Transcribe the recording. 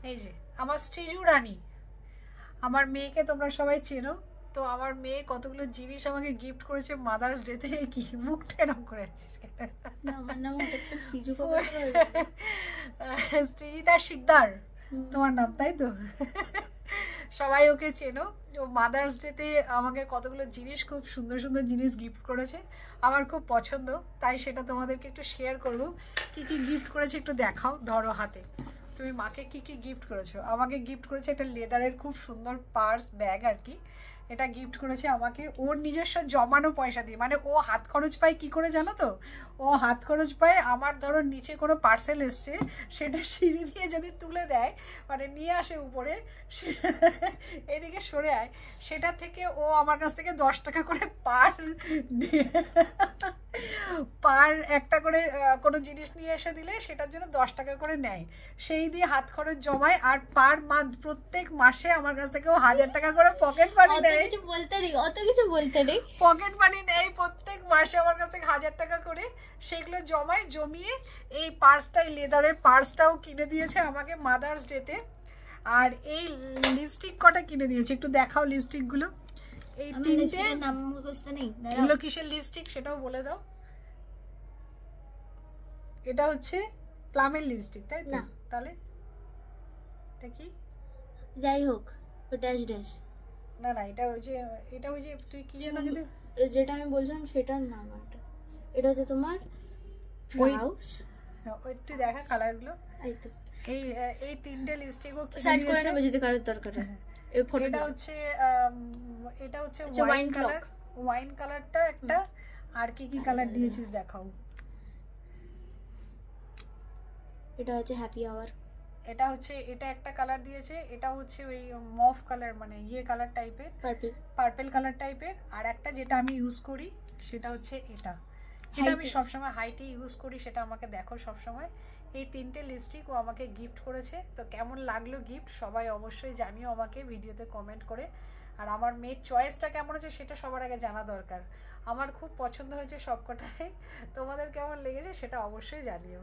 এই যে আমার শ্রীজু রানী, আমার মেয়েকে তোমরা সবাই চেনো তো। আমার মেয়ে কতগুলো জিনিস আমাকে গিফট করেছে মাদার্স ডেতে। কি মুখটা এরকম করে আছিস? আমার নাম হঠাৎ শ্রীজু শ্রীজিতা শিকদার তোমার নাম, তাই তো? সবাই ওকে চেনো। ও মাদার্স ডেতে আমাকে কতগুলো জিনিস, খুব সুন্দর সুন্দর জিনিস গিফট করেছে, আমার খুব পছন্দ, তাই সেটা তোমাদেরকে একটু শেয়ার করবো। কী কী গিফট করেছে একটু দেখাও, ধরো হাতে। তুমি মাকে কি কি গিফট করেছো? আমাকে গিফট করেছে একটা লেদারের খুব সুন্দর পার্স ব্যাগ আর কি। এটা গিফট করেছে আমাকে ওর নিজস্ব জমানো পয়সা দিয়ে। মানে ও হাত খরচ পায় কি করে জানো তো? ও হাত খরচ পায়, আমার ধরো নিচে কোনো পার্সেল এসছে, সেটা সিঁড়ি দিয়ে যদি তুলে দেয়, মানে নিয়ে আসে উপরে, সেটা এদিকে সরে আয়, সেটা থেকে ও আমার কাছ থেকে 10 টাকা করে পার একটা করে কোনো জিনিস নিয়ে এসে দিলে সেটার জন্য 10 টাকা করে নেয়। সেই দিয়ে হাত খরচ জমায়, আর পার মান্থ প্রত্যেক মাসে আমার কাছ থেকে ও 1000 টাকা করে পকেট মানি নেয়। অত কিছু বলতে নেই, পকেট মানি নেয় প্রত্যেক মাসে আমার কাছ থেকে 1000 টাকা করে। সেগুলো জমিয়ে এই পার্সটাই, লেদারের পার্সটাও কিনে দিয়েছে আমাকে মাদার্স ডেতে। আর এই লিপস্টিক কটা কিনে দিয়েছে, একটু দেখাও লিপস্টিকগুলো। এই তিনটে নাম মুখস্থ নেই। এগুলো কিসের লিপস্টিক সেটাও বলে দাও। এটা হচ্ছে প্লামের লিপস্টিক, তাই না? তাহলে এটা কি? যাই হোক, ড্যাশ ড্যাশ। না না, এটা ওই যে তুই কি যেন যদি যেটা আমি বলছিলাম সেটার নাম। এটা হচ্ছে তোমার ফ্লাউস। ওই তুই দেখা কালারগুলো। এই তো এই তিনটে লিপস্টিকও সার্চ করে নেবে যদি কারোর দরকার হয়। এই ফটো এটা হচ্ছে ওয়াইন কালার। ওয়াইন কালারটা একটা। আর কি কি কালার দিয়েছিস দেখাও। এটা হচ্ছে হ্যাপি আওয়ার। এটা একটা কালার দিয়েছে। এটা হচ্ছে ওই মফ কালার, মানে ইয়ে কালার টাইপের, পার্পল কালার টাইপের। আর একটা যেটা আমি ইউজ করি সেটা হচ্ছে এটা আমি সবসময় হাইটে ইউজ করি, সেটা আমাকে দেখো সবসময়। এই তিনটে লিপস্টিক ও আমাকে গিফট করেছে। তো কেমন লাগলো গিফট সবাই অবশ্যই জানিও আমাকে ভিডিওতে কমেন্ট করে। আর আমার মেয়ের চয়েসটা কেমন হচ্ছে সেটা সবার আগে জানা দরকার। আমার খুব পছন্দ হয়েছে সবকটাই, তোমাদের কেমন লেগেছে সেটা অবশ্যই জানিও।